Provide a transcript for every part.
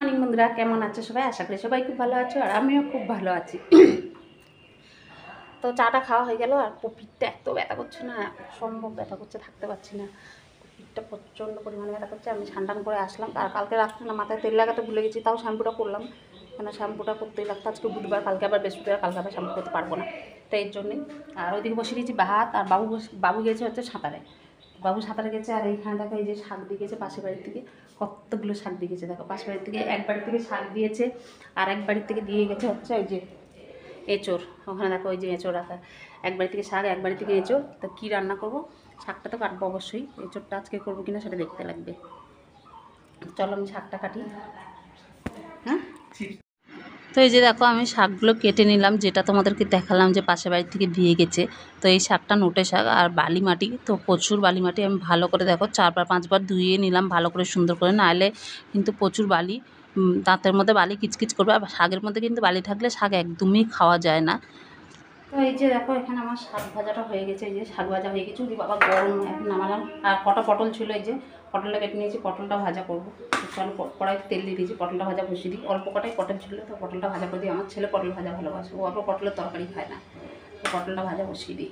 Morning বন্ধুরা, কেমন আছো সবাই? আশা করি সবাই খুব ভালো আছো, আর আমিও খুব ভালো আছি। তো চাটা খাওয়া হয়ে গেল, আর পিঠটা এত ব্যথা করছে না, সম্ভব ব্যথা করছে, থাকতে পারছি না। পিঠটা প্রচণ্ড পরিমাণে ব্যথা করছে। আমি স্নান করে আসলাম, আর কালকে রাত্রে না মাথায় তেল লাগাতে ভুলে গেছি, তাও শ্যাম্পুটা করলাম। কেন শ্যাম্পুটা করতেই লাগতো, আজকে বুধবার, কালকে আবার বৃহস্পতিবার, কালকে আবার শ্যাম্পু করতে পারবো না, তাই এর জন্যই। আর ওইদিকে বসে দিয়েছি ভাত, আর বাবু গেছে হচ্ছে সাঁতারে। বাবু সাঁতারে গেছে, আর এইখানে দেখো এই যে শাক দিয়ে গেছে পাশের বাড়ির থেকে, কতগুলো শাক দিয়ে গেছে দেখো। পাশের বাড়ির থেকে এক বাড়ির থেকে শাক দিয়েছে, আর এক বাড়ির থেকে দিয়ে গেছে হচ্ছে ওই যে এঁচোড়। ওখানে দেখো ওই যে এঁচোড় রাখা, এক বাড়ি থেকে শাক, এক বাড়ি থেকে এঁচোড়। তো কী রান্না করবো? শাকটা তো কাটবো অবশ্যই, এঁচোড়টা আজকে করবো কিনা সেটা দেখতে লাগবে। চলো আমি শাকটা কাটি। হ্যাঁ, তো এই যে দেখো আমি শাকগুলো কেটে নিলাম, যেটা তোমাদেরকে দেখালাম যে পাশের বাড়ি থেকে দিয়ে গেছে। তো এই শাকটা নোটে শাক, আর বালি মাটি, তো প্রচুর বালি মাটি। আমি ভালো করে দেখো 4-5 বার ধুয়ে নিলাম ভালো করে, সুন্দর করে, নাহলে কিন্তু প্রচুর বালি, দাঁতের মধ্যে বালি কিচকিচ করবে। আর শাকের মধ্যে কিন্তু বালি থাকলে শাক একদমই খাওয়া যায় না। তো এই যে দেখো এখানে আমার শাক ভাজাটা হয়ে গেছে, এই যে শাক ভাজা হয়ে গেছে। ওই বাবা গরম, এখন নামালাম। আর কটা পটল ছিল, এই যে পটলটা কেটে নিয়েছি, পটলটা ভাজা করবো। চলো কড়াইতে তেল দিয়ে দিয়েছি, পটলটা ভাজা বসিয়ে দিই। অল্প কটাই পটল ছিল, তো পটলটা ভাজা করে দিই। আমার ছেলে পটল ভাজা ভালোবাসে, ও অল্প পটলের তরকারি খায় না, তো পটলটা ভাজা বসিয়ে দিই।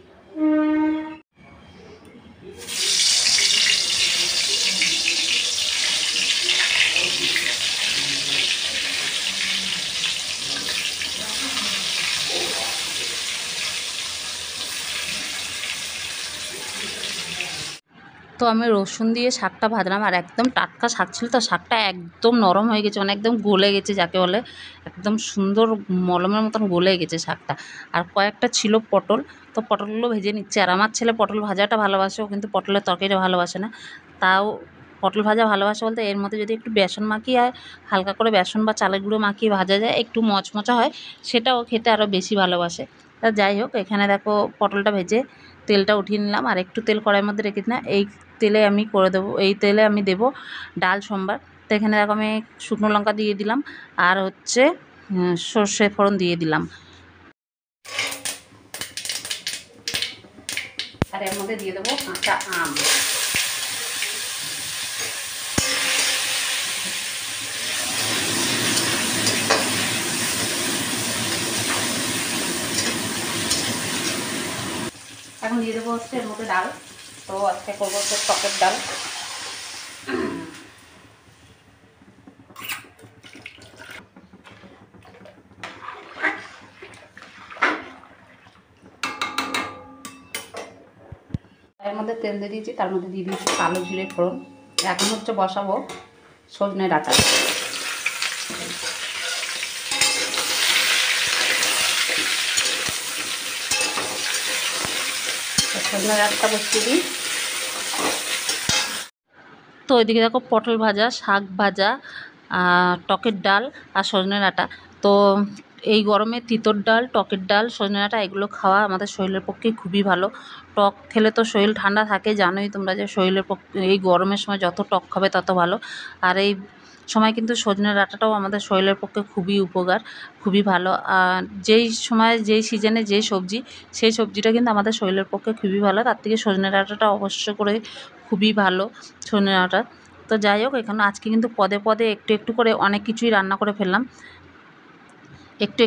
তো আমি রসুন দিয়ে শাকটা ভাজলাম, আর একদম টাটকা শাক ছিল, তো শাকটা একদম নরম হয়ে গেছে, মানে একদম গলে গেছে যাকে বলে, একদম সুন্দর মলমের মতন গলে গেছে শাকটা। আর কয়েকটা ছিল পটল, তো পটলগুলো ভেজে নিচ্ছে। আর আমার ছেলে পটল ভাজাটা ভালোবাসে, ও কিন্তু পটলের তরকারিটা ভালোবাসে না। তাও পটল ভাজা ভালোবাসে বলতে, এর মধ্যে যদি একটু বেসন মাখিয়ে আর হালকা করে বেসন বা চালের গুঁড়ো মাখিয়ে ভাজা যায়, একটু মচমচা হয়, সেটাও খেতে আরও বেশি ভালোবাসে। তা যাই হোক, এখানে দেখো পটলটা ভেজে তেলটা উঠিয়ে নিলাম, আর একটু তেল কড়াইয়ের মধ্যে রেখে দিলাম। এই তেলে আমি করে দেবো, এই তেলে আমি দেবো ডাল সম্বার। তো এখানে দেখো আমি শুকনো লঙ্কা দিয়ে দিলাম, আর হচ্ছে সর্ষে ফোড়ন দিয়ে দিলাম। আর এর মধ্যে দিয়ে দেবো কাঁচা আম। এখন দিয়ে দেবো হচ্ছে এর মধ্যে ডাল। তো আজকে করবো হচ্ছে টকের ডাল। এর মধ্যে তেল দিয়ে দিয়েছি, তার মধ্যে দিয়ে দিয়েছি কালো জিরে ফোড়ন। এখন হচ্ছে বসাবো সজনে ডাঁটা। সজনে ডাঁটা বসিয়ে দিই। তো ওইদিকে দেখো পটল ভাজা, শাক ভাজা, টকের ডাল আর সজনে ডাঁটা। তো এই গরমে তিতর ডাল, টকের ডাল, সজনে ডাঁটা এগুলো খাওয়া আমাদের শরীরের পক্ষে খুবই ভালো। টক খেলে তো শরীর ঠান্ডা থাকে, জানোই তোমরা যে শরীরের পক্ষে এই গরমের সময় যত টক খাবে তত ভালো। আর এই সময় কিন্তু সজনে ডাঁটাটাও আমাদের শরীরের পক্ষে খুবই উপকার, খুবই ভালো। আর যেই সময় যেই সিজনে যেই সবজি, সেই সবজিটা কিন্তু আমাদের শরীরের পক্ষে খুবই ভালো। তার থেকে সজনে ডাঁটাটা অবশ্য করে খুবই ভালো, সজনে ডাঁটা। তো যাই হোক, এখানে আজকে কিন্তু পদে পদে একটু একটু করে অনেক কিছুই রান্না করে ফেললাম। একটু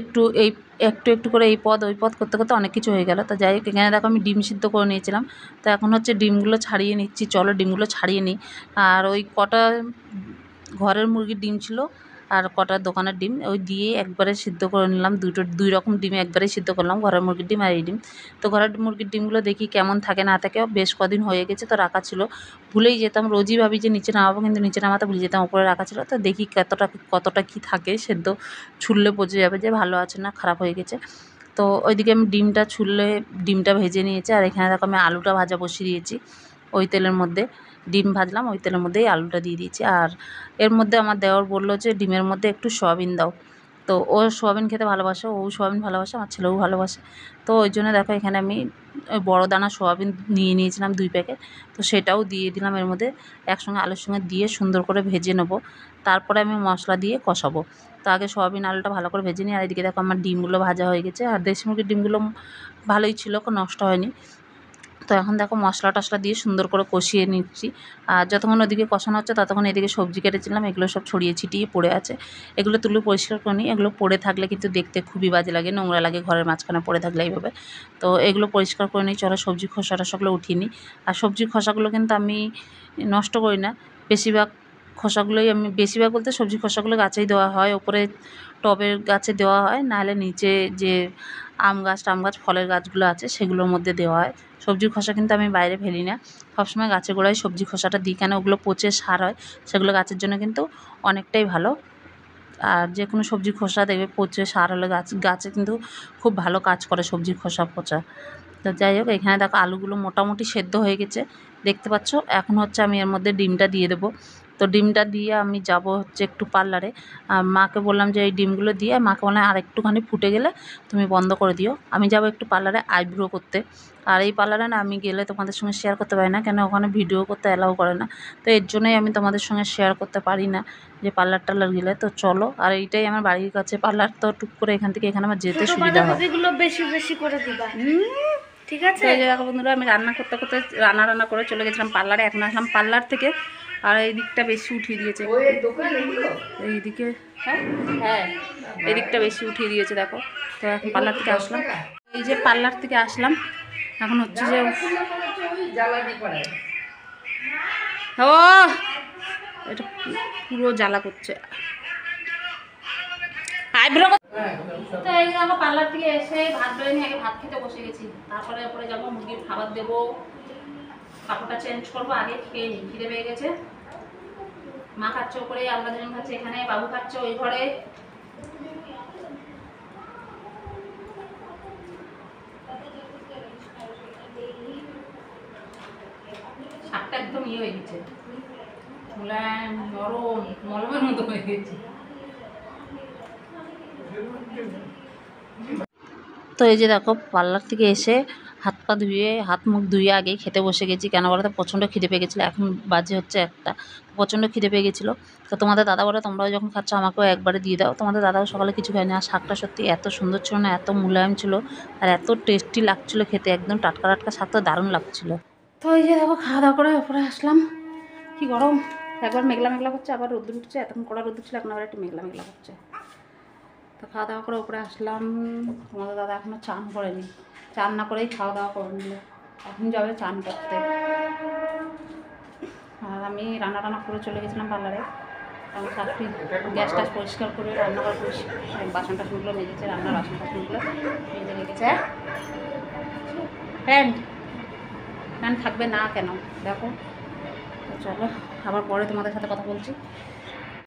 একটু করে এই পদ ওই পদ করতে করতে অনেক কিছু হয়ে গেল। তো যাই হোক, এখানে দেখো আমি ডিম সিদ্ধ করে নিয়েছিলাম, তো এখন হচ্ছে ডিমগুলো ছাড়িয়ে নিচ্ছি। চলো ডিমগুলো ছাড়িয়ে নিই। আর ওই কটা ঘরের মুরগির ডিম ছিল, আর কটা দোকানের ডিম, ওই দিয়ে একবারে সিদ্ধ করে নিলাম। দুই রকম ডিম একবারে সিদ্ধ করলাম, ঘরের মুরগির ডিম আর এই ডিম। তো ঘরের মুরগির ডিমগুলো দেখি কেমন থাকে না থাকে, বেশ কদিন হয়ে গেছে, তো রাখা ছিল, ভুলেই যেতাম। রোজই ভাবি যে নিচে নামাবো, কিন্তু নিচে নামাতে ভুলে যেতাম, উপরে রাখা ছিল। তো দেখি কতটা কী থাকে, সেদ্ধ ছুললে বোঝা যাবে যে ভালো আছে না খারাপ হয়ে গেছে। তো ওইদিকে আমি ডিমটা ছুললে ডিমটা ভেজে নিয়েছি, আর এখানে দেখো আমি আলুটা ভাজা বসিয়ে দিয়েছি। ওই তেলের মধ্যে ডিম ভাজলাম, ওই তেলের মধ্যেই আলুটা দিয়ে দিয়েছি। আর এর মধ্যে আমার দেওর বললো যে ডিমের মধ্যে একটু সয়াবিন দাও। তো ও সয়াবিন খেতে ভালোবাসে, ও সয়াবিন ভালোবাসে, আমার ছেলেও ভালোবাসে। তো ওই জন্য দেখো এখানে আমি ওই বড় দানা সয়াবিন নিয়ে নিয়েছিলাম 2 প্যাকেট, তো সেটাও দিয়ে দিলাম এর মধ্যে, একসঙ্গে আলুর সঙ্গে দিয়ে সুন্দর করে ভেজে নেবো। তারপরে আমি মশলা দিয়ে কষাবো। তো আগে সয়াবিন আলুটা ভালো করে ভেজে নিই। আর এদিকে দেখো আমার ডিমগুলো ভাজা হয়ে গেছে, আর দেশি মুরগির ডিমগুলো ভালোই ছিল, নষ্ট হয়নি। তো এখন দেখো মশলা টশলা দিয়ে সুন্দর করে কষিয়ে নিচ্ছি। আর যতক্ষণ ওদিকে কষানো হচ্ছে ততক্ষণ এদিকে সবজি কেটেছিলাম, এগুলো সব ছড়িয়ে ছিটিয়ে পড়ে আছে, এগুলো তুলে পরিষ্কার করে নিই। এগুলো পড়ে থাকলে কিন্তু দেখতে খুবই বাজে লাগে, নোংরা লাগে ঘরের মাঝখানে পড়ে থাকলে এইভাবে। তো এগুলো পরিষ্কার করে নিই। চলো সবজি খোসা টোসাগুলো উঠিয়ে নিই। আর সবজির খোসাগুলো কিন্তু আমি নষ্ট করি না, বেশিরভাগ খোসাগুলোই আমি, বেশিরভাগ বলতে সবজি খোসাগুলো গাছেই দেওয়া হয়, ওপরে টবের গাছে দেওয়া হয়, নাহলে নিচে যে আম গাছ টাম গাছ ফলের গাছগুলো আছে সেগুলোর মধ্যে দেওয়া হয়। সবজির খোসা কিন্তু আমি বাইরে ফেলি না, সবসময় গাছের গোড়ায় সবজি খোসাটা দিই, কেন ওগুলো পচে সার হয়, সেগুলো গাছের জন্য কিন্তু অনেকটাই ভালো। আর যে কোনো সবজির খোসা দেখবে পচে সার হলে গাছে কিন্তু খুব ভালো কাজ করে সবজির খোসা পচা। তো যাই হোক, এখানে দেখো আলুগুলো মোটামুটি সেদ্ধ হয়ে গেছে দেখতে পাচ্ছ। এখন হচ্ছে আমি এর মধ্যে ডিমটা দিয়ে দেবো। তো ডিমটা দিয়ে আমি যাব হচ্ছে একটু পার্লারে। মাকে বললাম যে এই ডিমগুলো দিয়ে, মাকে বললাম আর একটুখানি ফুটে গেলে তুমি বন্ধ করে দিও, আমি যাব একটু পার্লারে আইব্রো করতে। আর এই পার্লারে না আমি গেলে তোমাদের সঙ্গে শেয়ার করতে পারি না, কেন ওখানে ভিডিও করতে অ্যালাউ করে না। তো এর জন্যই আমি তোমাদের সঙ্গে শেয়ার করতে পারি না যে পার্লার টার্লার গেলে। তো চলো, আর এইটাই আমার বাড়ির কাছে পার্লার, তো টুক করে এখান থেকে এখানে আমার যেতে সুবিধা হয়। এগুলো বেশি বেশি করে দিবা, ঠিক আছে? এই যে দেখো বন্ধুরা, আমি রান্না করতে করতে রান্না করে চলে গেছিলাম পার্লারে, এখন আসলাম পার্লার থেকে। আর এই দিকটা বেশি উঠিয়ে দিয়েছে এইদিকে, হ্যাঁ হ্যাঁ, এই দিকটা বেশি উঠিয়ে দিয়েছে দেখো। তো এখন পার্লার থেকে আসলাম, এই যে পার্লার থেকে আসলাম, এখন হচ্ছে যে ও এটা পুরো জ্বালা করছে। আইব্রো তো এই যে আমরা পার্লার থেকে এসে ভাত বেড়ে নিয়ে আগে ভাত খেতে বসে গেছি, তারপরে ওপরে যাবো, মুরগির খাবার দেবো, কাপড়টা চেঞ্জ করবো, আগে খেয়ে নিই, খিদে পেয়ে গেছে। মা খাচ্ছে ওপরে, আমরা দুজন খাচ্ছে এখানে, বাবু খাচ্ছে ওই ঘরে। শাকটা একদম ইয়ে হয়ে গেছে, মুলায়ম নরম মলমের মতো হয়ে গেছে। তো এই যে দেখো পার্লার থেকে এসে হাত পা ধুয়ে, হাত মুখ ধুয়ে আগেই খেতে বসে গেছি, কেন বলো তো প্রচণ্ড খিদে পেয়ে গেছিলো। এখন বাজে হচ্ছে 1টা, প্রচণ্ড খিদে পেয়ে গেছিলো। তো তোমাদের দাদা বলে তোমরাও যখন খাচ্ছ আমাকেও একবারে দিয়ে দাও। তোমাদের দাদাও সকালে কিছু খায়নি। আর শাকটা সত্যি এত সুন্দর ছিল না, এত মুলায়ম ছিল, আর এত টেস্টি লাগছিলো খেতে, একদম টাটকা টাটকা শাক, তো দারুণ লাগছিলো। তো এই যে দেখো খাওয়া দাওয়া করে ওপরে আসলাম, কি গরম, একবার মেঘলা মেঘলা করছে, আবার রোদ্দুর উঠছে, এতক্ষণ কড়া রোদ্দুর ছিল, এখন আবার একটু মেঘলা মেঘলা করছে। তো খাওয়া দাওয়া করে উপরে আসলাম, তোমাদের দাদা এখনও চান করেনি, চান না করেই খাওয়া দাওয়া করে নিল, এখন যাবে চান করতে। আর আমি রান্না টান্না করে চলে গেছিলাম পার্লারে, আমার শাশুড়ি গ্যাস টাস পরিষ্কার করে রান্নাঘর পরিষ্কার, বাসন টাসনগুলো মেজেছে, রান্নার বাসন টাসনগুলো মেজে রেখেছে। ফ্যান ফ্যান থাকবে না কেন দেখো। তো চলো আবার পরে তোমাদের সাথে কথা বলছি।